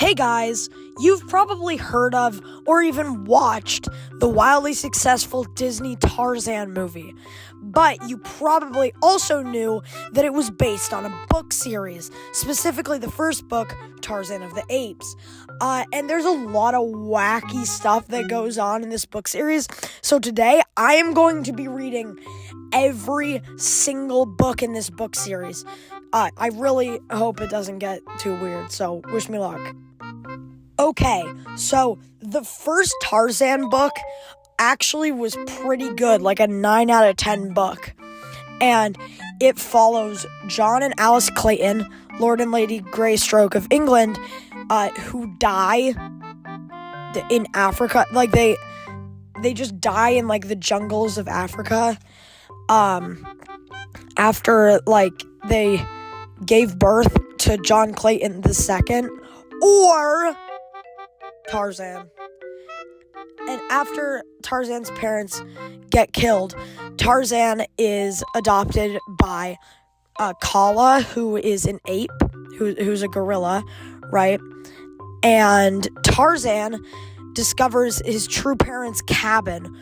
Hey guys, you've probably heard of or even watched the wildly successful Disney Tarzan movie, but you probably also knew that it was based on a book series, specifically the first book, Tarzan of the Apes. And there's a lot of wacky stuff that goes on in this book series, so today I am going to be reading every single book in this book series. I really hope it doesn't get too weird, so wish me luck. Okay, so the first Tarzan book actually was pretty good, like a 9 out of 10 book. And it follows John and Alice Clayton, Lord and Lady Greystoke of England, who die in Africa. Like, they just die in, like, the jungles of Africa. After, like, they gave birth to John Clayton II, or Tarzan. And after Tarzan's parents get killed, Tarzan is adopted by Kala, who is an ape, who's a gorilla, right? And Tarzan discovers his true parents' cabin,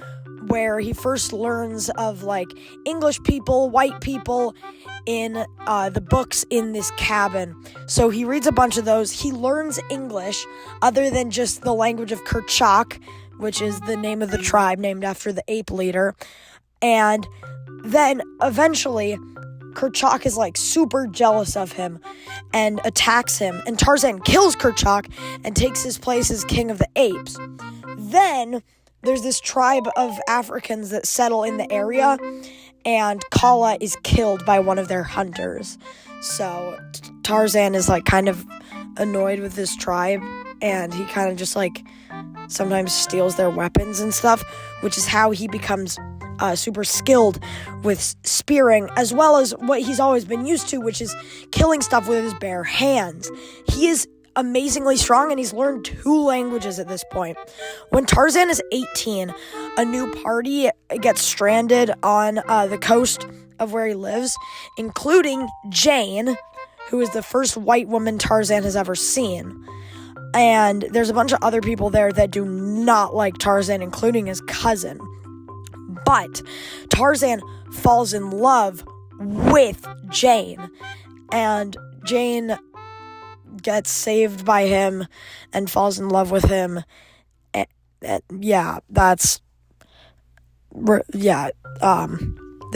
where he first learns of, like, English people, white people in the books in this cabin. So he reads a bunch of those. He learns English, other than just the language of Kerchak, which is the name of the tribe named after the ape leader. And then eventually Kerchak is, like, super jealous of him and attacks him. And Tarzan kills Kerchak and takes his place as king of the apes. Then there's this tribe of Africans that settle in the area, and Kala is killed by one of their hunters. So Tarzan is, like, kind of annoyed with this tribe, and he kind of just, like, sometimes steals their weapons and stuff, which is how he becomes super skilled with spearing, as well as what he's always been used to, which is killing stuff with his bare hands. He is amazingly strong, and he's learned 2 languages at this point. When Tarzan is 18, a new party gets stranded on the coast of where he lives, including Jane, who is the first white woman Tarzan has ever seen. And there's a bunch of other people there that do not like Tarzan, including his cousin. But Tarzan falls in love with Jane, and Jane gets saved by him and falls in love with him. They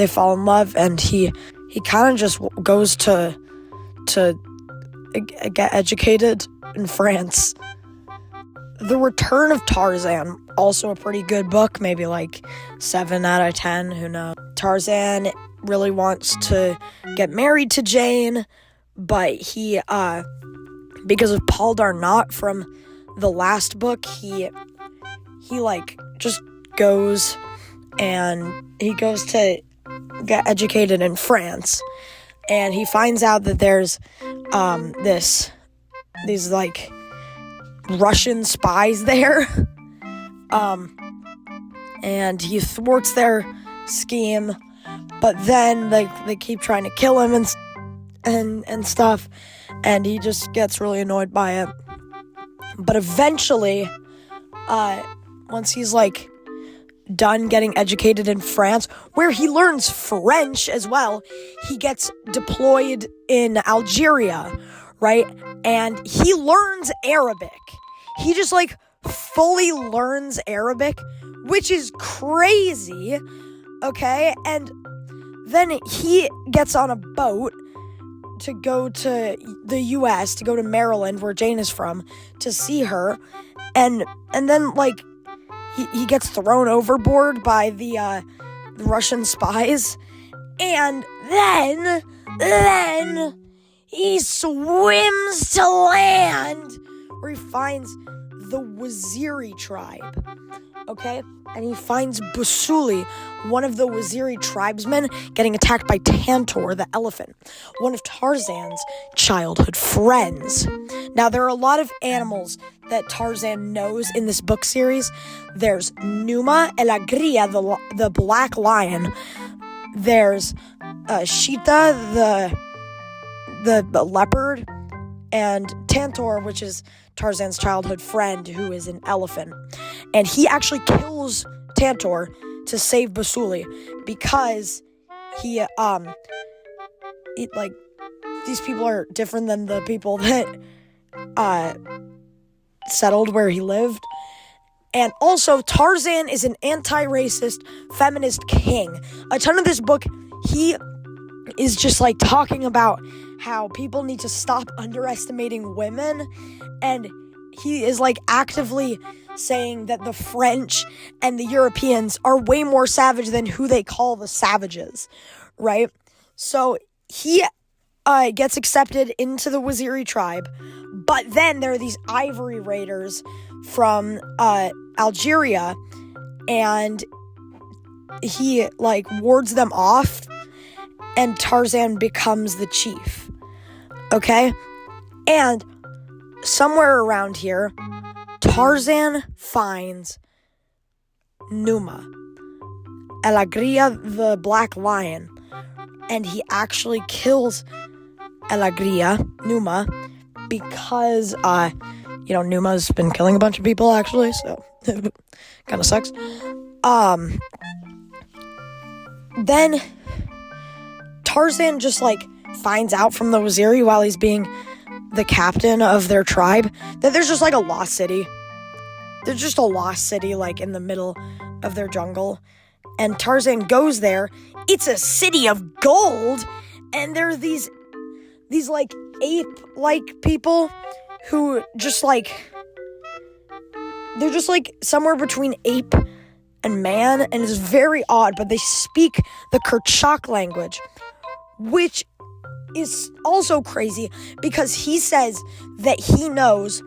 fall in love, and he kind of just goes to get educated in France. The Return of Tarzan, also a pretty good book, maybe like 7 out of 10, who knows. Tarzan really wants to get married to Jane, but he, because of Paul Darnot from the last book, he like, just goes, and he goes to get educated in France, and he finds out that there's, these, like, Russian spies there, and he thwarts their scheme, but then, like, they keep trying to kill him and stuff, and he just gets really annoyed by it. But eventually, once he's, like, done getting educated in France, where he learns French as well, he gets deployed in Algeria, right? And he learns Arabic. He just, like, fully learns Arabic, which is crazy, okay? And then he gets on a boat to go to the U.S., to go to Maryland, where Jane is from, to see her, and then, like, he gets thrown overboard by the Russian spies, and then he swims to land, where he finds the Waziri tribe, okay? And he finds Busuli, one of the Waziri tribesmen, getting attacked by Tantor, the elephant, one of Tarzan's childhood friends. Now, there are a lot of animals that Tarzan knows in this book series. There's Numa el Agria, the black lion. There's Shita, the leopard. And Tantor, which is Tarzan's childhood friend, who is an elephant. And he actually kills Tantor to save Basuli because these people are different than the people that settled where he lived. And also, Tarzan is an anti-racist feminist king. A ton of this book, he is just like talking about how people need to stop underestimating women, and he is like actively saying that the French and the Europeans are way more savage than who they call the savages, right? So he gets accepted into the Waziri tribe, but then there are these ivory raiders from Algeria, and he like wards them off, and Tarzan becomes the chief. Okay? And somewhere around here, Tarzan finds Numa, Alegria the Black Lion, and he actually kills Alegria, Numa, because, Numa's been killing a bunch of people, actually, so kind of sucks. Then Tarzan just, finds out from the Waziri while he's being the captain of their tribe that there's just, a lost city. There's just a lost city, in the middle of their jungle. And Tarzan goes there. It's a city of gold. And there are these ape-like people who just, they're just, somewhere between ape and man. And it's very odd, but they speak the Kerchak language, which is also crazy because he says that he knows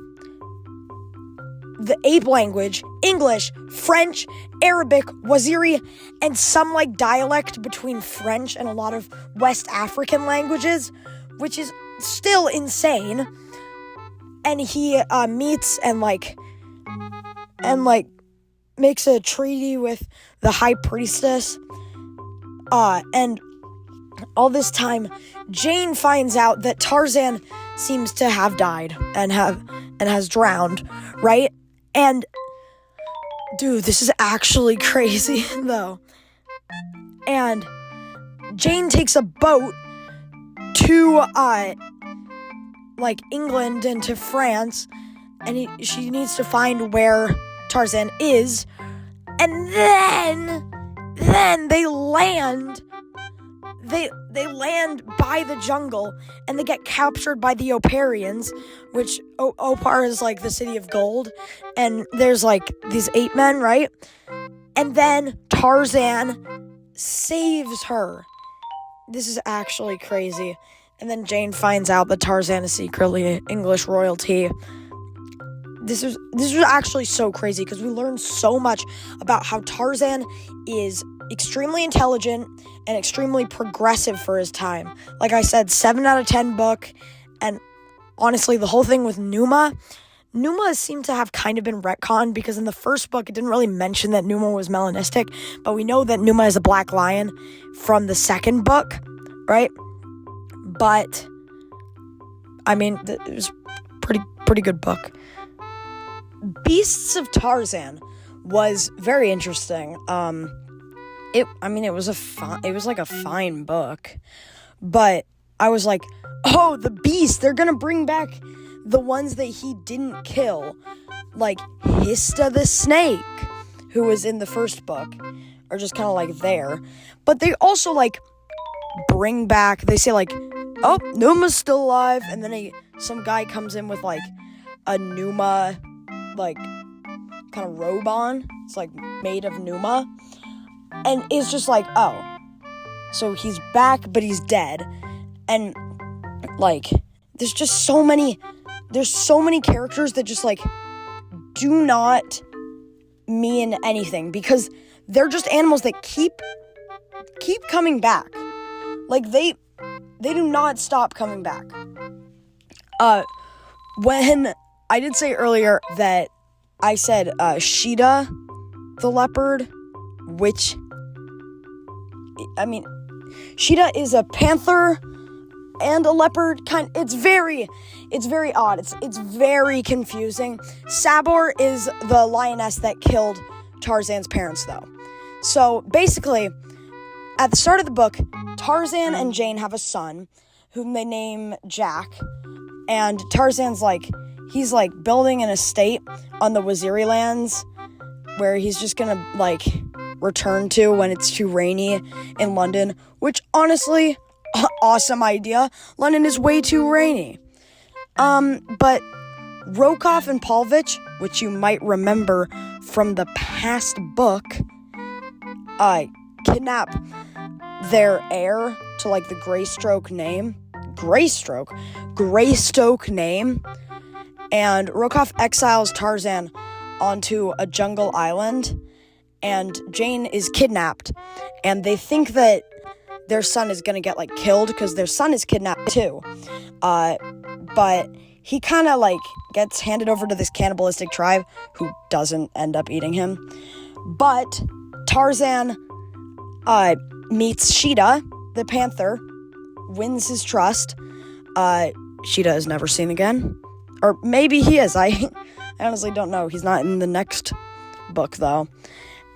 the ape language, English, French, Arabic, Waziri, and some dialect between French and a lot of West African languages, which is still insane. And he meets and makes a treaty with the high priestess. And all this time, Jane finds out that Tarzan seems to have died and has drowned, right? And dude, this is actually crazy though. And Jane takes a boat to England and to France, and she needs to find where Tarzan is. And then they land. They land by the jungle, and they get captured by the Oparians, which Opar is the city of gold, and there's these ape men, right? And then Tarzan saves her. This is actually crazy. And then Jane finds out that Tarzan is secretly English royalty. This was actually so crazy because we learned so much about how Tarzan is extremely intelligent and extremely progressive for his time. Like I said, 7 out of 10 book. And honestly, the whole thing with Numa seemed to have kind of been retconned because in the first book, it didn't really mention that Numa was melanistic, but we know that Numa is a black lion from the second book, right? But, it was pretty good book. Beasts of Tarzan was very interesting. It was a fine book, but I was like, oh, the beast, they're gonna bring back the ones that he didn't kill, like Hista the snake, who was in the first book, are just kind of there, but they also bring back, they say oh, Numa's still alive, and then some guy comes in with a Numa kind of robe on. It's made of Numa, and it's just oh, so he's back, but he's dead. And there's just so many characters that just do not mean anything because they're just animals that keep coming back. They do not stop coming back. When I did say earlier that I said Sheeta the leopard, which, Sheeta is a panther and a leopard it's very It's very odd. It's very confusing. Sabor is the lioness that killed Tarzan's parents, though. So basically, at the start of the book, Tarzan and Jane have a son whom they name Jack. And Tarzan's he's building an estate on the Waziri lands where he's just gonna return to when it's too rainy in London, which honestly, awesome idea. London is way too rainy. But Rokoff and Paulvich, which you might remember from the past book, kidnap their heir to the Greystoke name, and Rokoff exiles Tarzan onto a jungle island, and Jane is kidnapped, and they think that their son is gonna get killed because their son is kidnapped too, but he kind of gets handed over to this cannibalistic tribe who doesn't end up eating him. But Tarzan meets Sheeta, the panther, wins his trust. Sheeta is never seen again. Or maybe he is. I honestly don't know. He's not in the next book, though.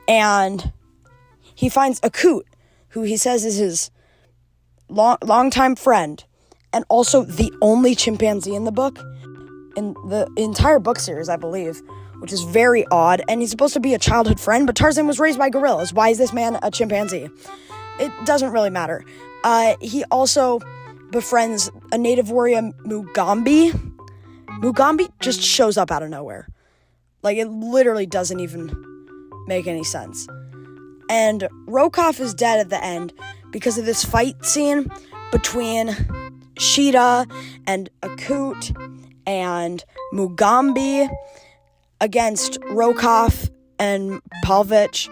And he finds Akut, who he says is his longtime friend, and also the only chimpanzee in the book, in the entire book series, I believe, which is very odd. And he's supposed to be a childhood friend, but Tarzan was raised by gorillas. Why is this man a chimpanzee? It doesn't really matter. He also befriends a native warrior, Mugambi. Mugambi just shows up out of nowhere. It literally doesn't even make any sense. And Rokoff is dead at the end because of this fight scene between Sheeta and Akut and Mugambi against Rokoff and Paulvich.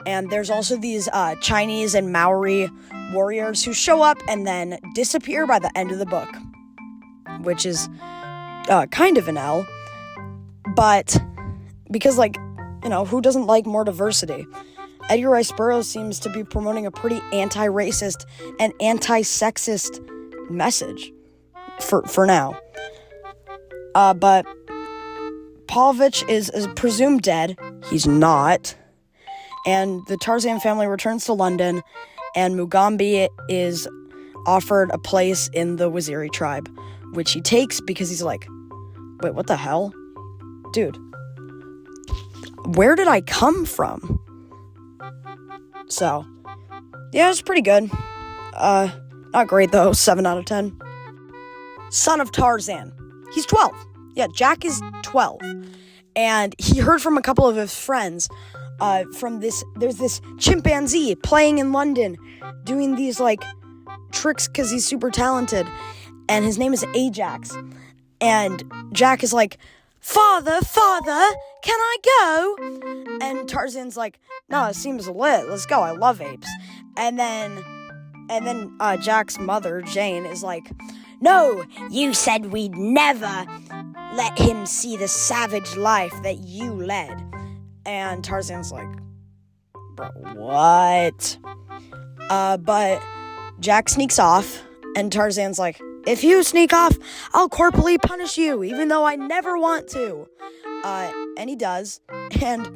And there's also these Chinese and Maori warriors who show up and then disappear by the end of the book, which is kind of an L. But because, who doesn't like more diversity? Edgar Rice Burroughs seems to be promoting a pretty anti-racist and anti-sexist message for now. But Paulvich is presumed dead. He's not. And the Tarzan family returns to London, and Mugambi is offered a place in the Waziri tribe, which he takes because he's wait, what the hell? Dude, where did I come from? So, yeah, it's pretty good. Not great, though. 7 out of 10. Son of Tarzan. He's 12. Yeah, Jack is 12. And he heard from a couple of his friends there's this chimpanzee playing in London, doing these, tricks because he's super talented. And his name is Ajax. And Jack is Father, can I go? And Tarzan's no, it seems lit. Let's go. I love apes. And then Jack's mother, Jane, is no, you said we'd never let him see the savage life that you led. And Tarzan's bro, what? But Jack sneaks off, and Tarzan's if you sneak off, I'll corporally punish you, even though I never want to. And he does. And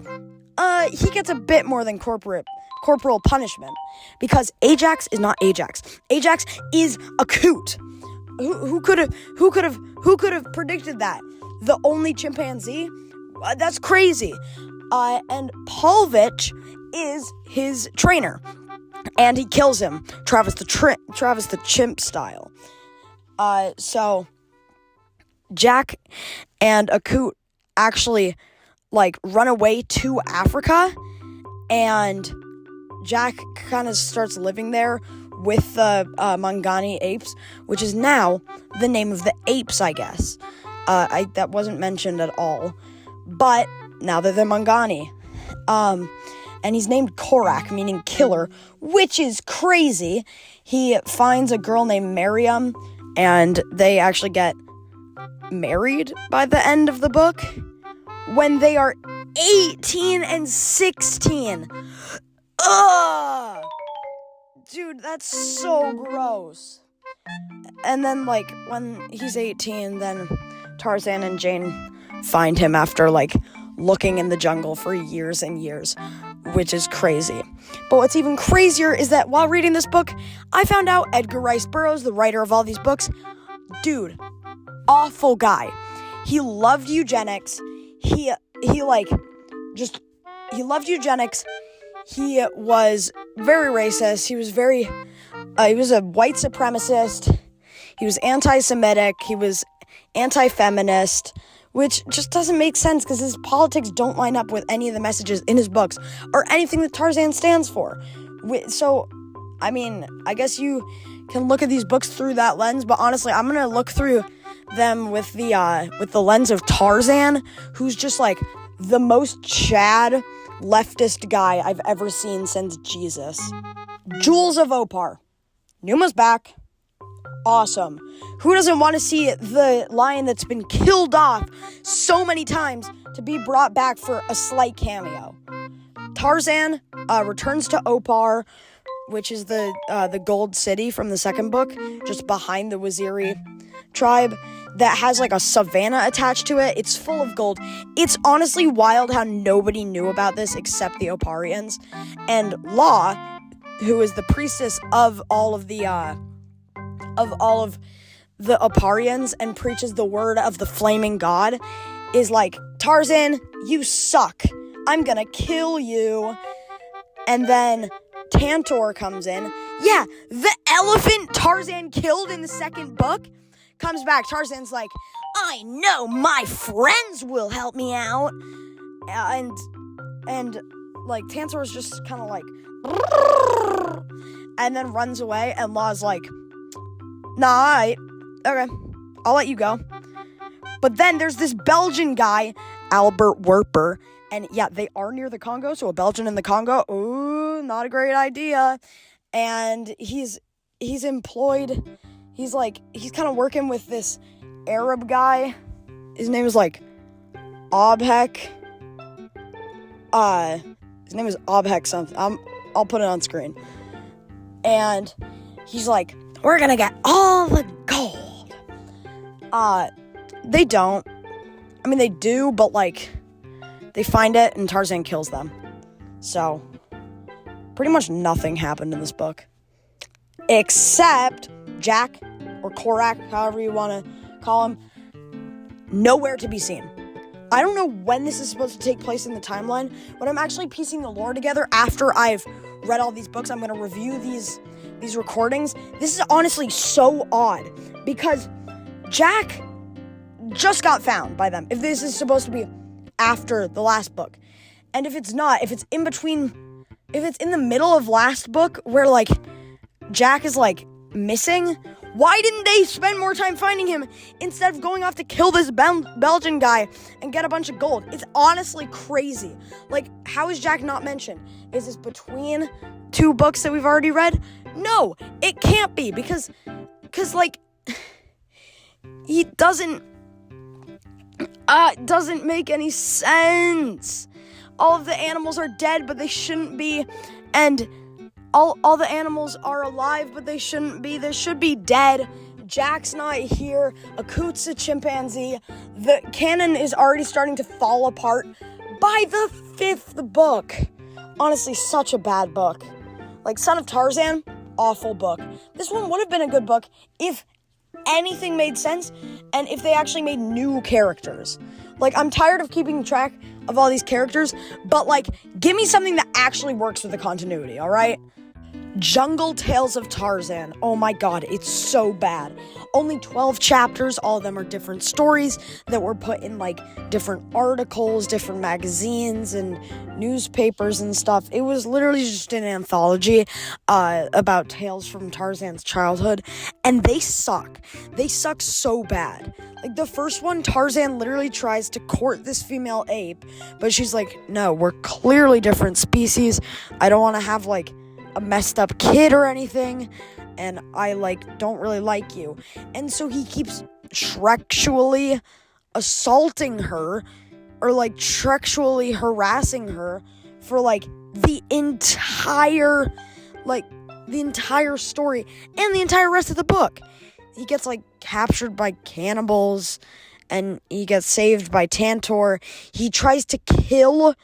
he gets a bit more than corporal punishment, because Ajax is not Ajax. Ajax is Akut. Who could have predicted that? The only chimpanzee? That's crazy. And Paulvich is his trainer, and he kills him, Travis the Chimp style. So Jack and Akut actually run away to Africa, and Jack kind of starts living there with the Mangani apes, which is now the name of the apes, I guess. That wasn't mentioned at all, but now they're the Mangani. And he's named Korak, meaning killer, which is crazy. He finds a girl named Miriam, and they actually get married by the end of the book when they are 18 and 16. Ugh! Dude, that's so gross. And then, like, when he's 18, then Tarzan and Jane find him after, like, looking in the jungle for years and years, which is crazy. But what's even crazier is that while reading this book, I found out Edgar Rice Burroughs, the writer of all these books, dude, awful guy. He loved eugenics. He loved eugenics. He was very racist. He was a white supremacist. He was anti-Semitic. He was anti-feminist, which just doesn't make sense because his politics don't line up with any of the messages in his books or anything that Tarzan stands for. So, I mean, I guess you can look at these books through that lens, but honestly, I'm gonna look through them with the lens of Tarzan, who's just like the most Chad leftist guy I've ever seen since Jesus. Jewels of Opar. Numa's back. Awesome. Who doesn't want to see the lion that's been killed off so many times to be brought back for a slight cameo? Tarzan returns to Opar, which is the gold city from the second book, just behind the Waziri tribe, that has like a savanna attached to it. It's full of gold. It's honestly wild how nobody knew about this except the Oparians. And Law, who is the priestess of all of the Oparians and preaches the word of the flaming god, is like, Tarzan, you suck. I'm gonna kill you. And then Tantor comes in. Yeah, the elephant Tarzan killed in the second book comes back. Tarzan's like, I know my friends will help me out. And like, Tantor's just kind of like, and then runs away, and Law's like, nah, alright, okay, I'll let you go. But then there's this Belgian guy, Albert Werper, and yeah, they are near the Congo, so a Belgian in the Congo, ooh, not a great idea. And he's employed, he's kind of working with this Arab guy. His name is like Obhek. His name is Obhek something. I'll put it on screen. And he's like, we're gonna get all the gold. They don't. I mean, they do, but like, they find it and Tarzan kills them. So, pretty much nothing happened in this book. Except Jack, or Korak, however you want to call him, nowhere to be seen. I don't know when this is supposed to take place in the timeline, but I'm actually piecing the lore together after I've read all these books. I'm going to review these recordings. This is honestly so odd, because Jack just got found by them, if this is supposed to be after the last book. And if it's not, if it's in between, if it's in the middle of last book where, like, Jack is, like, missing, why didn't they spend more time finding him instead of going off to kill this Belgian guy and get a bunch of gold? It's honestly crazy. Like, how is Jack not mentioned? Is this between two books that we've already read? No, it can't be, because like, he doesn't make any sense. All of the animals are dead, but they shouldn't be, and all the animals are alive, but they shouldn't be. They should be dead. Jack's not here. Akut's a chimpanzee. The canon is already starting to fall apart by the 5th book. Honestly, such a bad book. Like, Son of Tarzan, awful book. This one would have been a good book if anything made sense and if they actually made new characters. Like, I'm tired of keeping track of all these characters, but, like, give me something that actually works with the continuity, alright? Jungle Tales of Tarzan. Oh my god, it's so bad. Only 12 chapters, all of them are different stories that were put in, like, different articles, different magazines, and newspapers and stuff. It was literally just an anthology about tales from Tarzan's childhood, and they suck. They suck so bad. Like, the first one, Tarzan literally tries to court this female ape, but she's like, no, we're clearly different species. I don't want to have, like, a messed up kid or anything, and I, like, don't really like you. And so he keeps sexually assaulting her, or, like, sexually harassing her for, like, the entire story and the entire rest of the book. gets like captured by cannibals, and he gets saved by Tantor. He tries to kill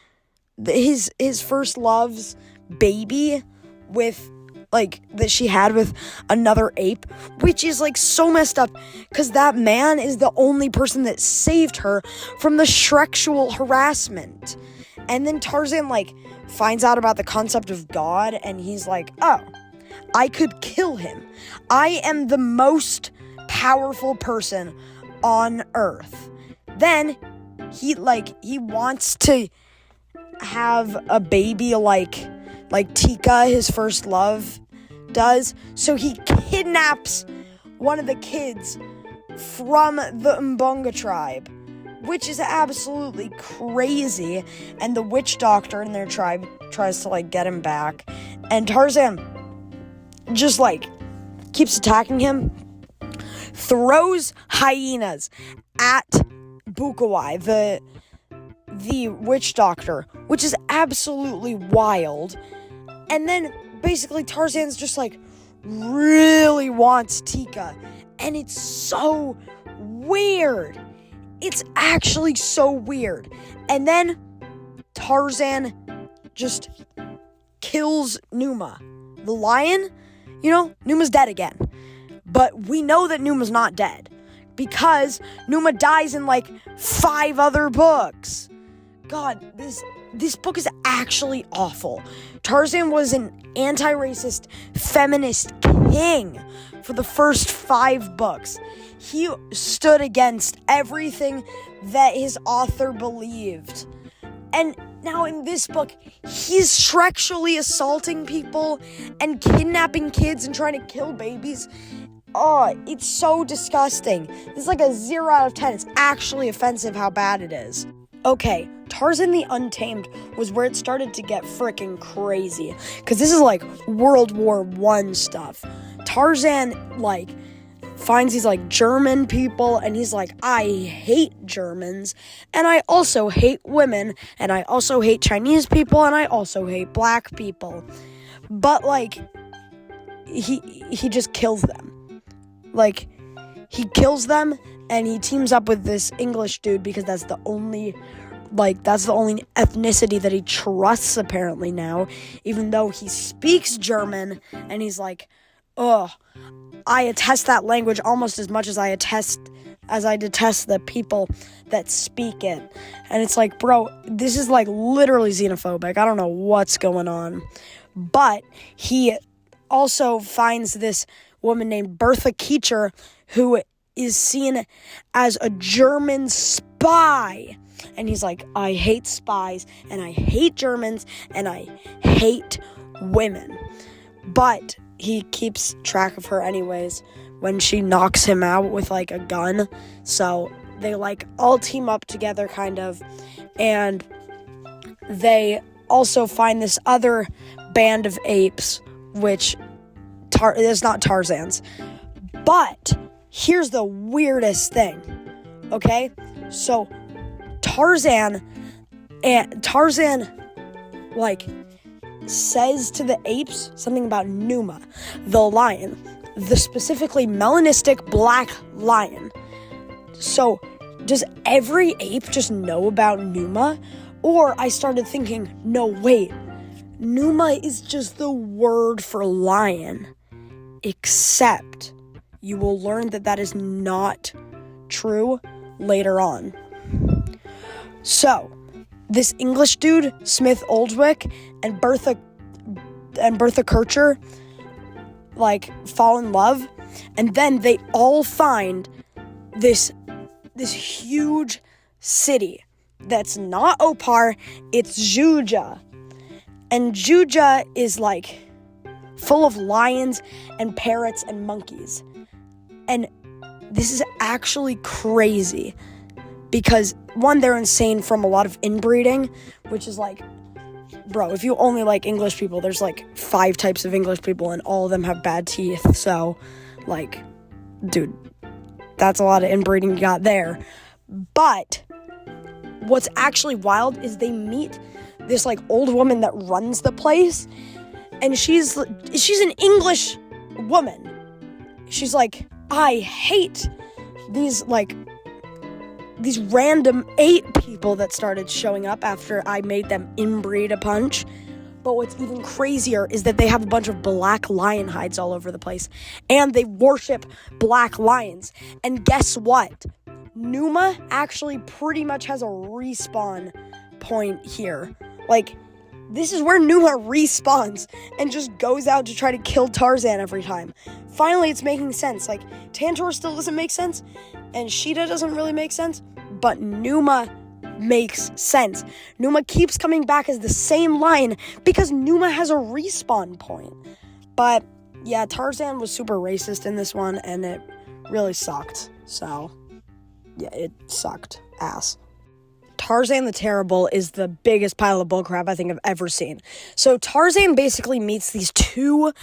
his first love's baby with like that she had with another ape, which is like so messed up because that man is the only person that saved her from the sexual harassment. And then Tarzan like finds out about the concept of God, and he's like, oh, I could kill him. I am the most powerful person on Earth. Then he wants to have a baby like Tika, his first love, does. So he kidnaps one of the kids from the Mbonga tribe, which is absolutely crazy. And the witch doctor in their tribe tries to like get him back. And Tarzan just like keeps attacking him, throws hyenas at Bukawai, the witch doctor, which is absolutely wild. And then basically Tarzan's just like really wants Tika, and it's so weird. It's actually so weird. And then Tarzan just kills Numa, the lion. You know, Numa's dead again. But we know that Numa's not dead because Numa dies in like 5 other books. God, this book is actually awful. Tarzan was an anti-racist feminist king for the first 5 books. He stood against everything that his author believed. And now in this book, he's sexually assaulting people and kidnapping kids and trying to kill babies. Oh, it's so disgusting. This is like a 0 out of 10. It's actually offensive how bad it is. Okay, Tarzan the Untamed was where it started to get freaking crazy. Because this is like World War I stuff. Tarzan, like, finds these like German people, and he's like, I hate Germans, and I also hate women, and I also hate Chinese people, and I also hate black people. But like, he just kills them. Like, he kills them, and he teams up with this English dude because that's the only ethnicity that he trusts apparently now, even though he speaks German, and he's like, ugh, I detest that language almost as much as I detest the people that speak it. And it's like, bro, this is like literally xenophobic. I don't know what's going on. But he also finds this woman named Bertha Keecher, who is seen as a German spy. And he's like, I hate spies, and I hate Germans, and I hate women. But he keeps track of her anyways when she knocks him out with like a gun. So they like all team up together kind of. And they also find this other band of apes, which is not Tarzan's. But here's the weirdest thing. Okay? So Tarzan like says to the apes something about Numa, the lion, the specifically melanistic black lion. So does every ape just know about Numa? Or I started thinking, no, wait, Numa is just the word for lion. Except you will learn that that is not true later on. So this English dude, Smith Oldwick, and Bertha Kircher, like, fall in love, and then they all find this huge city that's not Opar, it's Juja. And Juja is, like, full of lions and parrots and monkeys. And this is actually crazy because, one, they're insane from a lot of inbreeding, which is like, bro, if you only like English people, there's like 5 types of English people and all of them have bad teeth. So, like, dude, that's a lot of inbreeding you got there. But what's actually wild is they meet this like old woman that runs the place, and she's an English woman. She's like, I hate these random 8 people that started showing up after I made them inbreed a bunch. But what's even crazier is that they have a bunch of black lion hides all over the place. And they worship black lions. And guess what? Numa actually pretty much has a respawn point here. Like, this is where Numa respawns and just goes out to try to kill Tarzan every time. Finally, it's making sense. Like, Tantor still doesn't make sense, and Sheeta doesn't really make sense, but Numa makes sense. Numa keeps coming back as the same lion because Numa has a respawn point. But yeah, Tarzan was super racist in this one, and it really sucked. So yeah, it sucked ass. Tarzan the Terrible is the biggest pile of bullcrap I think I've ever seen. So Tarzan basically meets these 2,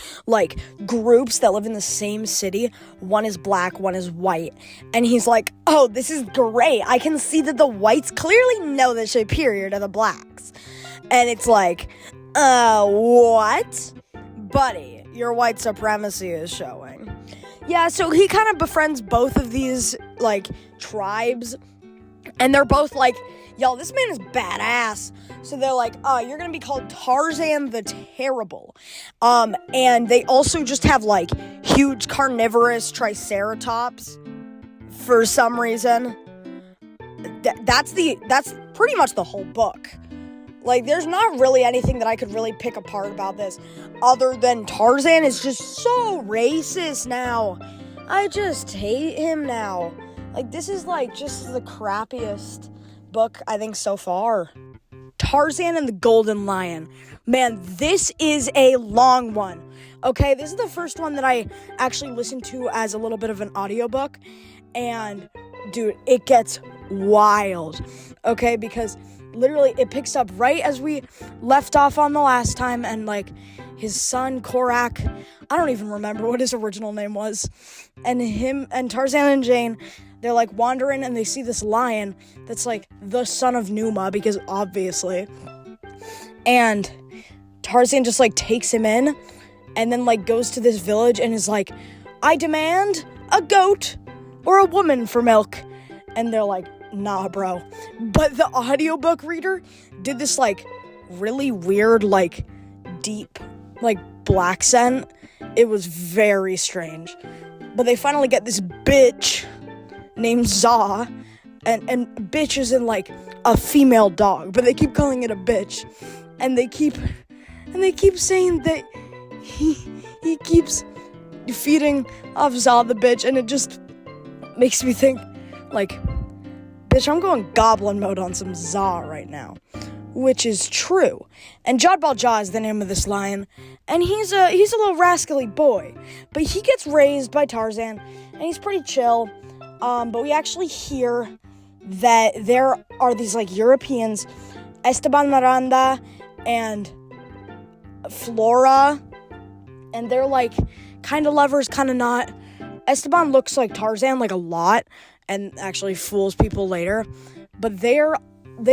groups that live in the same city. One is black, one is white. And he's like, oh, this is great. I can see that the whites clearly know they're superior to the blacks. And it's like, what? Buddy, your white supremacy is showing. Yeah, so he kind of befriends both of these, tribes. And they're both like, yo, this man is badass. So they're like, you're gonna be called Tarzan the Terrible. And they also just have, huge carnivorous triceratops for some reason. That's pretty much the whole book. There's not really anything that I could really pick apart about this other than Tarzan is just so racist now. I just hate him now. This is, just the crappiest book, I think, so far. Tarzan and the Golden Lion. Man, this is a long one. Okay, this is the first one that I actually listened to as a little bit of an audiobook. And, dude, it gets wild. Okay, because literally it picks up right as we left off on the last time. And, his son, Korak, I don't even remember what his original name was. And him and Tarzan and Jane, they're wandering and they see this lion that's the son of Numa, because obviously. And Tarzan just takes him in and then goes to this village and is like, I demand a goat or a woman for milk. And they're like, nah, bro. But the audiobook reader did this really weird, deep, black scent. It was very strange. But they finally get this bitch named Za, and bitch is in a female dog, but they keep calling it a bitch, and they keep saying that he keeps feeding off Za the bitch, and it just makes me think bitch, I'm going goblin mode on some Za right now, which is true. And Jodhbal Jah is the name of this lion, and he's a little rascally boy, but he gets raised by Tarzan, and he's pretty chill. But we actually hear that there are these, Europeans, Esteban Miranda and Flora, and they're, kind of lovers, kind of not. Esteban looks like Tarzan, a lot, and actually fools people later, but they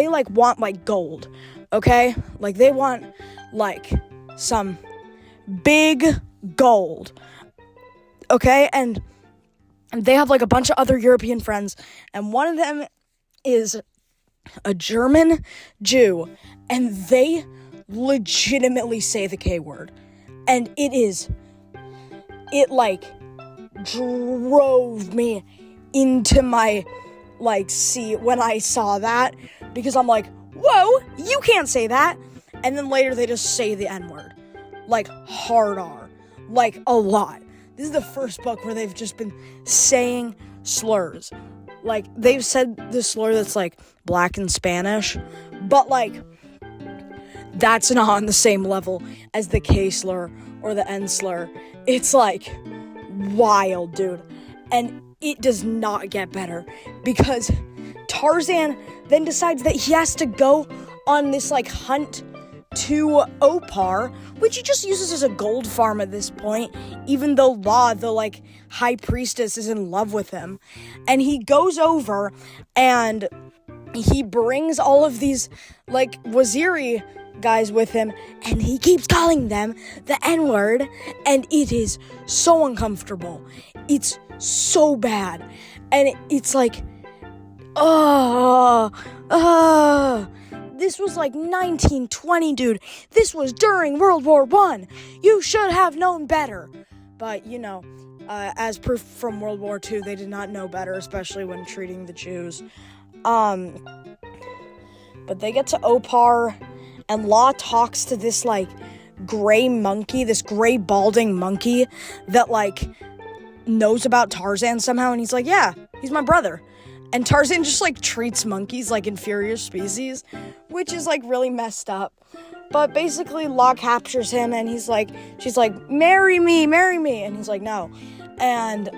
want, gold, okay? They want, some big gold, okay? And they have, a bunch of other European friends, and one of them is a German Jew, and they legitimately say the K word, and it drove me into my, seat when I saw that, because I'm like, whoa, you can't say that, and then later they just say the N-word, hard R, a lot. This is the first book where they've just been saying slurs. They've said the slur that's, black in Spanish, but, that's not on the same level as the K slur or the N slur. It's, wild, dude. And it does not get better, because Tarzan then decides that he has to go on this, hunt to Opar, which he just uses as a gold farm at this point, even though La, the, high priestess, is in love with him. And he goes over, and he brings all of these, Waziri guys with him, and he keeps calling them the N-word, and it is so uncomfortable. It's so bad. And it's like, this was like 1920, dude. This was during World War I. You should have known better. But, as proof from World War II, they did not know better, especially when treating the Jews. But they get to Opar, and Law talks to this, gray monkey, this gray balding monkey that, knows about Tarzan somehow, and he's like, yeah, he's my brother. And Tarzan just, treats monkeys like inferior species, which is, really messed up. But basically, Law captures him, and she's like, marry me, and he's like, no. And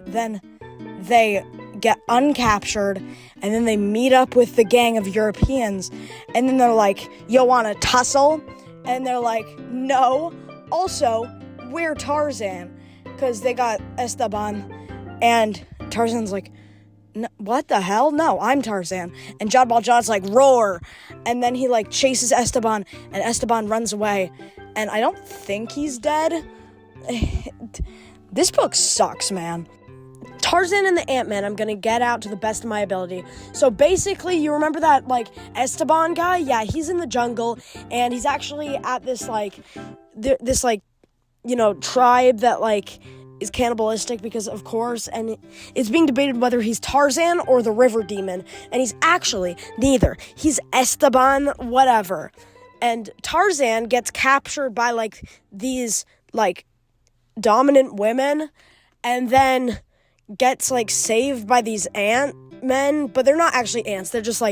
then they get uncaptured, and then they meet up with the gang of Europeans, and then they're like, yo, wanna tussle? And they're like, no. Also, we're Tarzan, because they got Esteban, and Tarzan's like, what the hell? No, I'm Tarzan. And John Ball John's like, roar. And then he chases Esteban, and Esteban runs away. And I don't think he's dead. This book sucks, man. Tarzan and the Ant-Man, I'm gonna get out to the best of my ability. So basically, you remember that, Esteban guy? Yeah, he's in the jungle, and he's actually at this, tribe that, is cannibalistic because, of course, and it's being debated whether he's Tarzan or the river demon, and he's actually neither. He's Esteban, whatever. And Tarzan gets captured by, these, dominant women, and then gets, saved by these ant men, but they're not actually ants, they're just,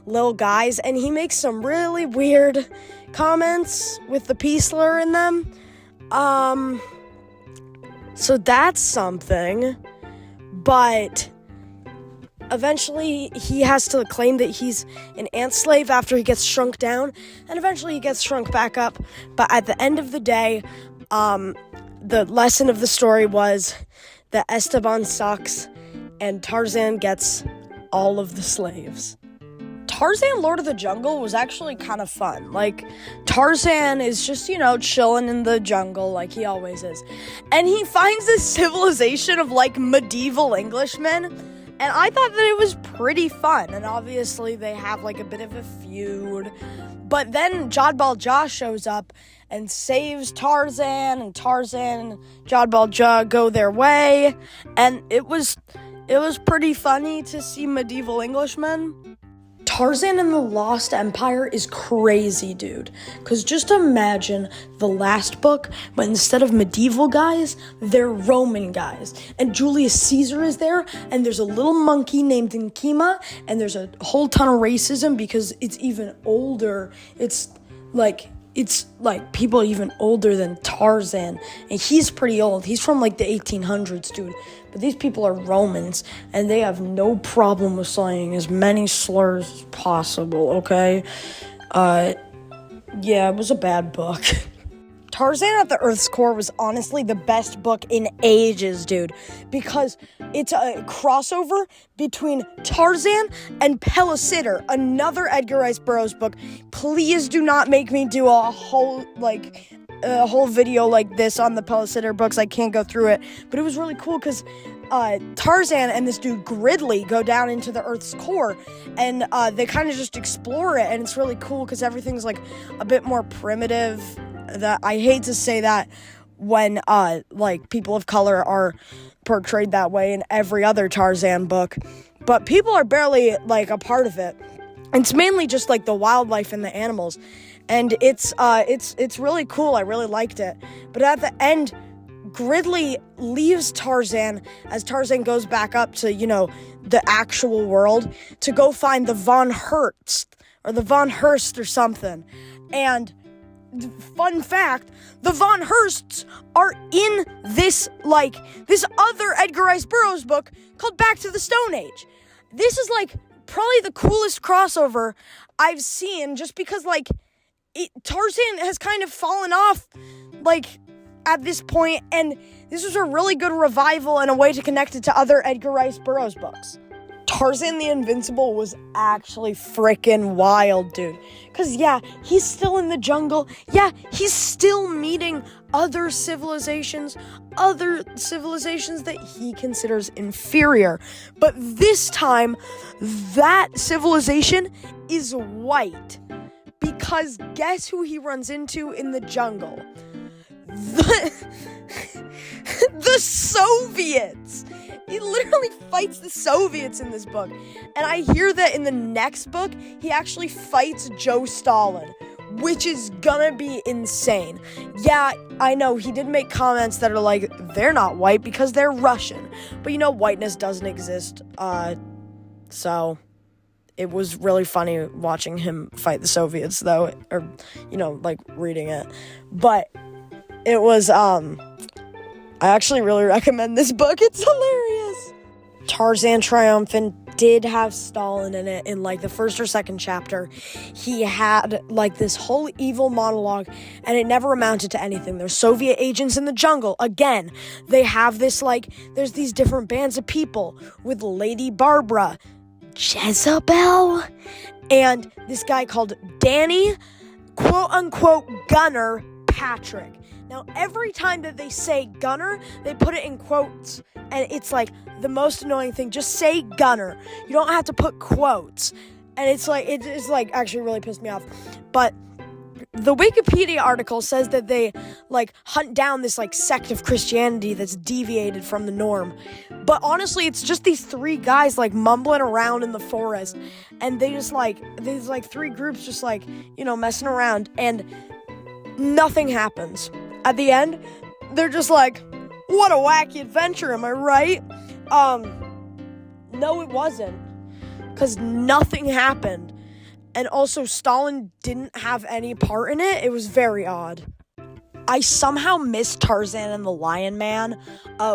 little guys, and he makes some really weird comments with the P slur in them. So that's something, but eventually he has to claim that he's an ant slave after he gets shrunk down, and eventually he gets shrunk back up, but at the end of the day, the lesson of the story was that Esteban sucks, and Tarzan gets all of the slaves. Tarzan Lord of the Jungle was actually kind of fun. Tarzan is just, chilling in the jungle like he always is. And he finds this civilization of, medieval Englishmen. And I thought that it was pretty fun. And obviously they have, a bit of a feud. But then Jodbal Jah shows up and saves Tarzan. And Tarzan and Jodbal Jah go their way. And it was pretty funny to see medieval Englishmen. Tarzan and the Lost Empire is crazy, dude. Because just imagine the last book, but instead of medieval guys, they're Roman guys. And Julius Caesar is there, and there's a little monkey named Nkima, and there's a whole ton of racism because it's even older. It's people even older than Tarzan. And he's pretty old. He's from the 1800s, dude. But these people are Romans, and they have no problem with saying as many slurs as possible, okay? Yeah, it was a bad book. Tarzan at the Earth's Core was honestly the best book in ages, dude. Because it's a crossover between Tarzan and Pellucidar, another Edgar Rice Burroughs book. Please do not make me do a whole video like this on the Pellucidar books. I can't go through it. But it was really cool because Tarzan and this dude Gridley go down into the Earth's core, and they kind of just explore it, and it's really cool because everything's a bit more primitive. That I hate to say that when people of color are portrayed that way in every other Tarzan book, but people are barely a part of it. It's mainly just the wildlife and the animals, and it's really cool. I really liked it. But at the end, Gridley leaves Tarzan as Tarzan goes back up to the actual world to go find the Von Hertz or something. And fun fact, the Von Hersts are in this other Edgar Rice Burroughs book called Back to the Stone Age. This is probably the coolest crossover I've seen, just because Tarzan has kind of fallen off at this point, and this was a really good revival and a way to connect it to other Edgar Rice Burroughs books. Tarzan the Invincible was actually freaking wild, dude. Because, yeah, he's still in the jungle. Yeah, he's still meeting other civilizations that he considers inferior. But this time, that civilization is white. Because guess who he runs into in the jungle? The Soviets! He literally fights the Soviets in this book. And I hear that in the next book, he actually fights Joe Stalin, which is gonna be insane. Yeah, I know, he did make comments that are like, they're not white because they're Russian. But you know, whiteness doesn't exist. So it was really funny watching him fight the Soviets, though, or, you know, like, reading it. But it was, I actually really recommend this book. It's hilarious. Tarzan Triumphant did have Stalin in it in, like, the first or second chapter. He had, like, this whole evil monologue, and it never amounted to anything. There's Soviet agents in the jungle. Again, they have this, like, there's these different bands of people with Lady Barbara, Jezebel, and this guy called Danny, quote-unquote, Gunner Patrick. Now, every time that they say Gunner, they put it in quotes, and it's, like, the most annoying thing. Just say Gunner. You don't have to put quotes. And it's, like, it is, like, actually really pissed me off. But the Wikipedia article says that they, like, hunt down this, like, sect of Christianity that's deviated from the norm. But honestly, it's just these three guys, like, mumbling around in the forest. And they just, like, there's, like, three groups just, like, you know, messing around. And nothing happens. At the end, they're just like, what a wacky adventure, am I right? No, it wasn't. Because nothing happened. And also, Stalin didn't have any part in it. It was very odd. I somehow missed Tarzan and the Lion Man,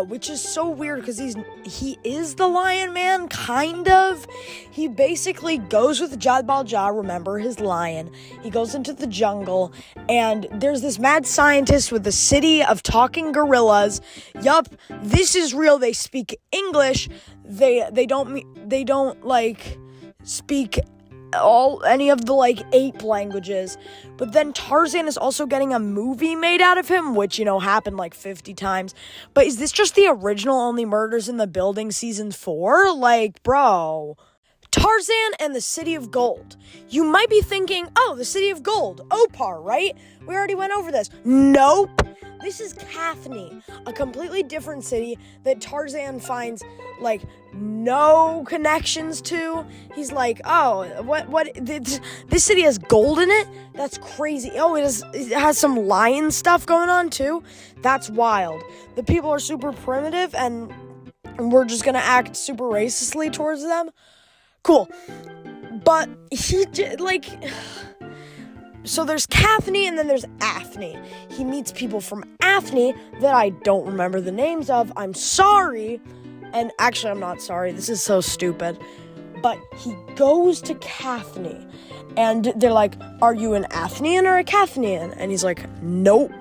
which is so weird because he is the Lion Man, kind of. He basically goes with Jabal Jah, remember, his lion. He goes into the jungle, and there's this mad scientist with the city of talking gorillas. Yup, this is real. They speak English. They don't like speak any of the, like, 8 languages. But then Tarzan is also getting a movie made out of him, which, you know, happened like 50 times. But is this just the original Only Murders in the Building season 4? Like, bro. Tarzan and the City of Gold. You might be thinking, oh, the City of Gold, Opar, right? We already went over this. Nope. This is Kathni, a completely different city that Tarzan finds, like, no connections to. He's like, oh, what, this city has gold in it? That's crazy. Oh, it has some lion stuff going on, too? That's wild. The people are super primitive, and we're just gonna act super racistly towards them? Cool. But so there's Kathni and then there's Athni. He meets people from Athni that I don't remember the names of. I'm sorry. And actually, I'm not sorry. This is so stupid. But he goes to Kathni. And they're like, are you an Athnian or a Kathnian? And he's like, nope.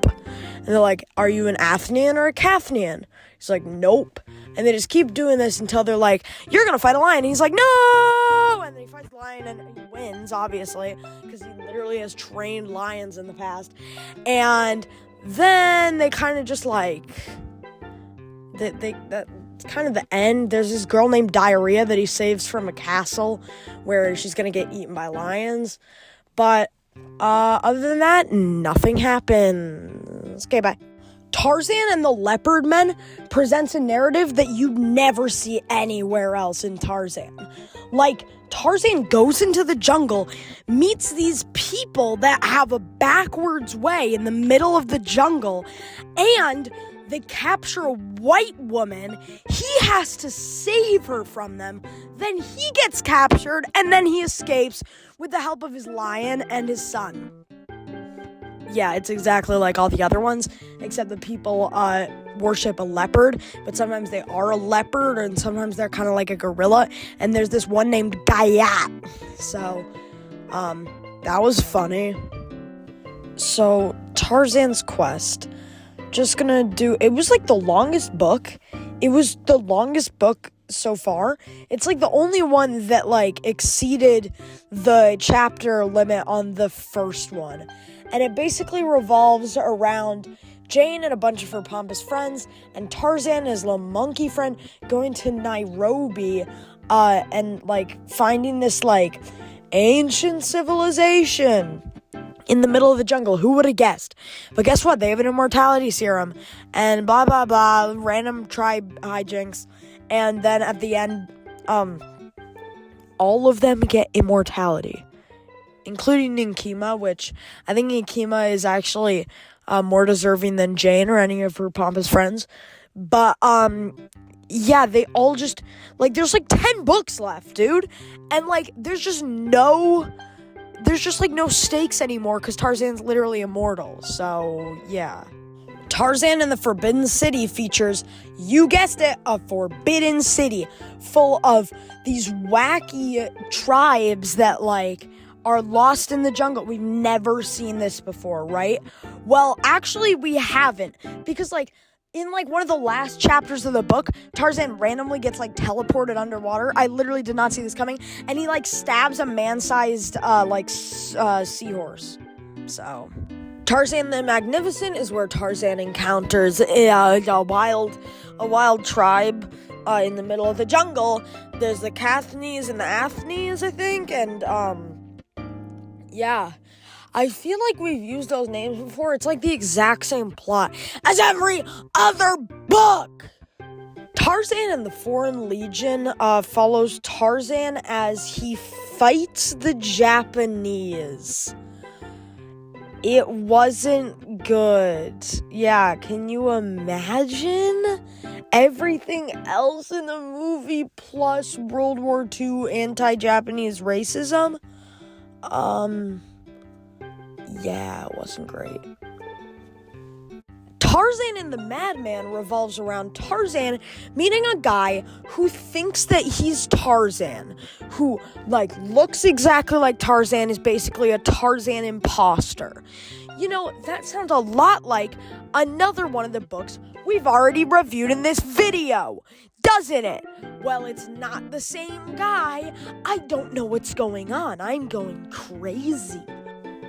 And they're like, are you an Athnian or a Kathnian? He's like, nope. And they just keep doing this until they're like, you're going to fight a lion. And he's like, no! And then he fights the lion and he wins, obviously, because he literally has trained lions in the past. And then they kind of just like, that's kind of the end. There's this girl named Diarrhea that he saves from a castle where she's going to get eaten by lions. But other than that, nothing happens. Okay, bye. Tarzan and the Leopard Men presents a narrative that you'd never see anywhere else in Tarzan. Like, Tarzan goes into the jungle, meets these people that have a backwards way in the middle of the jungle, and they capture a white woman. He has to save her from them. Then he gets captured, and then he escapes with the help of his lion and his son. Yeah, it's exactly like all the other ones, except the people worship a leopard, but sometimes they are a leopard, and sometimes they're kind of like a gorilla, and there's this one named Gayat. So, that was funny. So, Tarzan's Quest. Just gonna do, it was like the longest book. It was the longest book so far. It's, like, the only one that, like, exceeded the chapter limit on the first one. And it basically revolves around Jane and a bunch of her pompous friends, and Tarzan, his little monkey friend, going to Nairobi, and, like, finding this, like, ancient civilization in the middle of the jungle. Who would have guessed? But guess what? They have an immortality serum, and blah, blah, blah, random tribe hijinks, and then at the end, all of them get immortality, including Nkima, which I think Nkima is actually more deserving than Jane or any of her pompous friends. But, yeah, they all just, like, there's, like, 10 books left, dude. And, like, there's just, like, no stakes anymore because Tarzan's literally immortal. So, yeah. Tarzan and the Forbidden City features, you guessed it, a forbidden city full of these wacky tribes that, like, are lost in the jungle. We've never seen this before, right? Well, actually, we haven't. Because, like, in, like, one of the last chapters of the book, Tarzan randomly gets, like, teleported underwater. I literally did not see this coming. And he, like, stabs a man-sized, seahorse. So, Tarzan the Magnificent is where Tarzan encounters a wild tribe in the middle of the jungle. There's the Cathnies and the Athnies, I think, and, yeah. I feel like we've used those names before. It's like the exact same plot as every other book. Tarzan and the Foreign Legion follows Tarzan as he fights the Japanese. It wasn't good. Yeah, can you imagine? Everything else in the movie plus World War II anti-Japanese racism? Yeah, it wasn't great. Tarzan and the Madman revolves around Tarzan meeting a guy who thinks that he's Tarzan, who, like, looks exactly like Tarzan, is basically a Tarzan imposter. You know, that sounds a lot like another one of the books we've already reviewed in this video, doesn't it? Well, it's not the same guy. I don't know what's going on. I'm going crazy.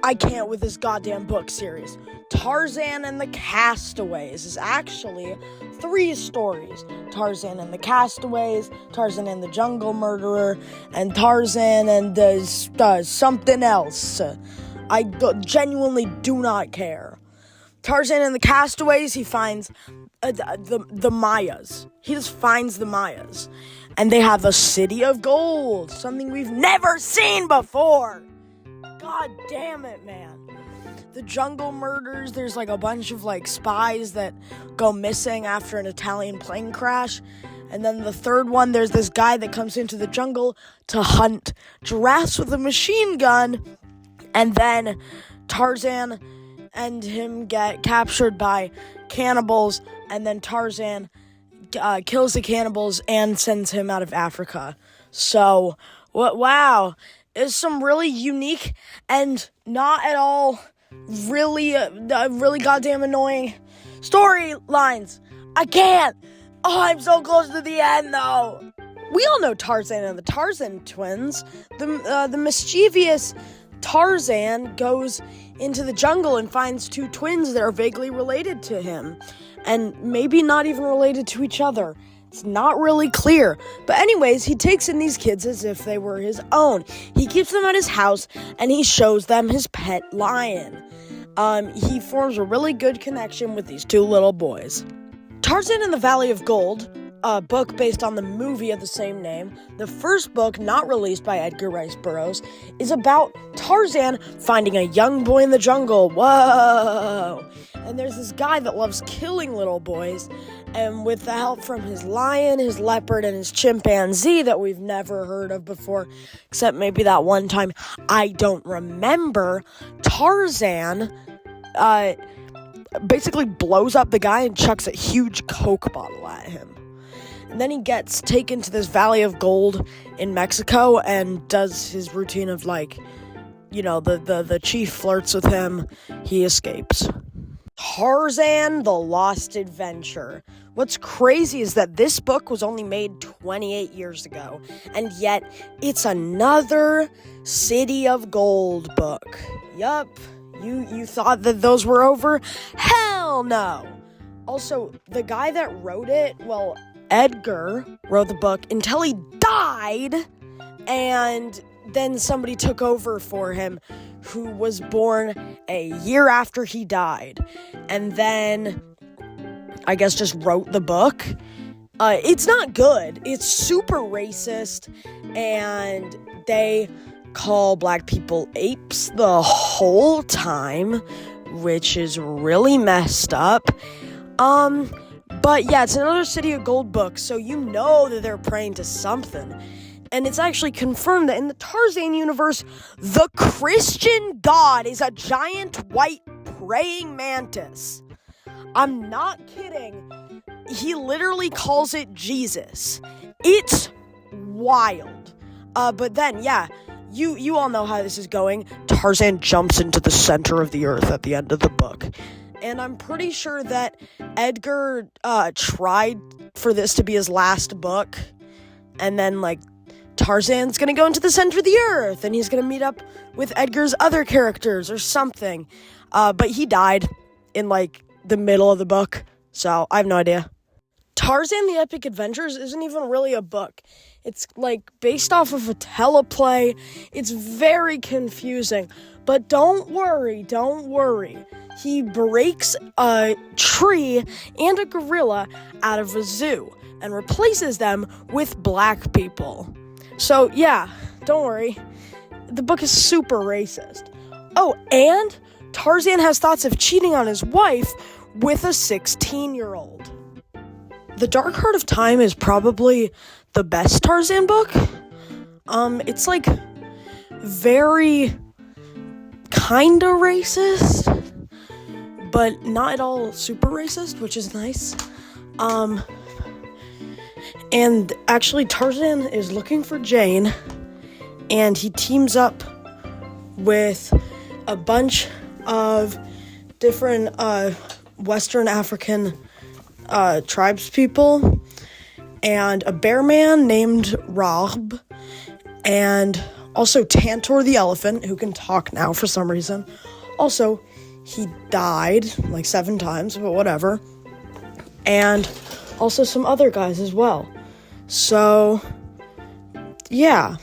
I can't with this goddamn book series. Tarzan and the Castaways is actually 3 stories. Tarzan and the Castaways, Tarzan and the Jungle Murderer, and Tarzan and something else. I genuinely do not care. Tarzan and the Castaways, he finds the Mayas. He just finds the Mayas. And they have a city of gold, something we've never seen before. God damn it, man. The Jungle Murders, there's, like, a bunch of, like, spies that go missing after an Italian plane crash. And then the third one, there's this guy that comes into the jungle to hunt giraffes with a machine gun. And then Tarzan and him get captured by cannibals. And then Tarzan kills the cannibals and sends him out of Africa. So, wow. It's some really unique and not at all really goddamn annoying storylines. I can't. Oh, I'm so close to the end, though. We all know Tarzan and the Tarzan twins. The mischievous Tarzan goes into the jungle and finds 2 twins that are vaguely related to him, and maybe not even related to each other. It's not really clear. But anyways, he takes in these kids as if they were his own. He keeps them at his house, and he shows them his pet lion. He forms a really good connection with these 2 little boys. Tarzan and the Valley of Gold, a book based on the movie of the same name, the first book not released by Edgar Rice Burroughs, is about Tarzan finding a young boy in the jungle. Whoa! And there's this guy that loves killing little boys, and with the help from his lion, his leopard, and his chimpanzee that we've never heard of before, except maybe that one time I don't remember, Tarzan basically blows up the guy and chucks a huge Coke bottle at him. And then he gets taken to this Valley of Gold in Mexico and does his routine of, like, you know, the chief flirts with him, he escapes. Tarzan, the Lost Adventure. What's crazy is that this book was only made 28 years ago, and yet it's another City of Gold book. Yup, you thought that those were over? Hell no! Also, the guy that wrote it, well, Edgar wrote the book until he died, and then somebody took over for him who was born a year after he died, and then I guess just wrote the book. It's not good. It's super racist, and they call black people apes the whole time, which is really messed up. But yeah, it's another City of Gold book, so you know that they're praying to something. And it's actually confirmed that in the Tarzan universe, the Christian god is a giant white praying mantis. I'm not kidding. He literally calls it Jesus. It's wild. But then, yeah, you all know how this is going. Tarzan jumps into the center of the earth at the end of the book. And I'm pretty sure that Edgar tried for this to be his last book. And then, Tarzan's gonna go into the center of the earth, and he's gonna meet up with Edgar's other characters or something. But he died in, the middle of the book, so I have no idea. Tarzan the Epic Adventures isn't even really a book. It's, based off of a teleplay. It's very confusing. But don't worry. He breaks a tree and a gorilla out of a zoo and replaces them with black people. So, yeah, don't worry. The book is super racist. Oh, and Tarzan has thoughts of cheating on his wife with a 16-year-old. The Dark Heart of Time is probably the best Tarzan book. It's, very kinda racist, but not at all super racist, which is nice. And actually, Tarzan is looking for Jane, and he teams up with a bunch of different Western African tribes people, and a bear man named Rob, and also Tantor the elephant, who can talk now for some reason. Also, he died 7 times, but whatever. And also some other guys as well. So, yeah,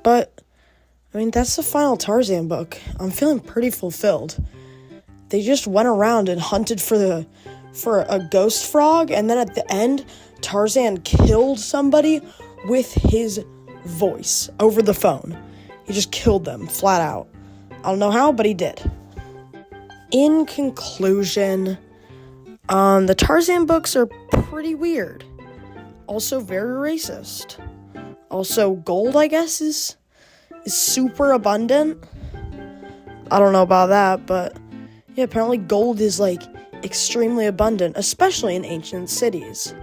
but, that's the final Tarzan book. I'm feeling pretty fulfilled. They just went around and hunted for a ghost frog, and then at the end, Tarzan killed somebody with his voice over the phone. He just killed them, flat out. I don't know how, but he did. In conclusion, the Tarzan books are pretty weird. Also very racist. Also, gold, I guess, is super abundant. I don't know about that, but yeah, apparently gold is, extremely abundant, especially in ancient cities.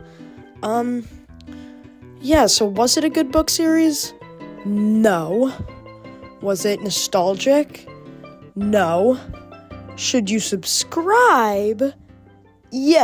Yeah, so was it a good book series? No. Was it nostalgic? No. Should you subscribe? Yes.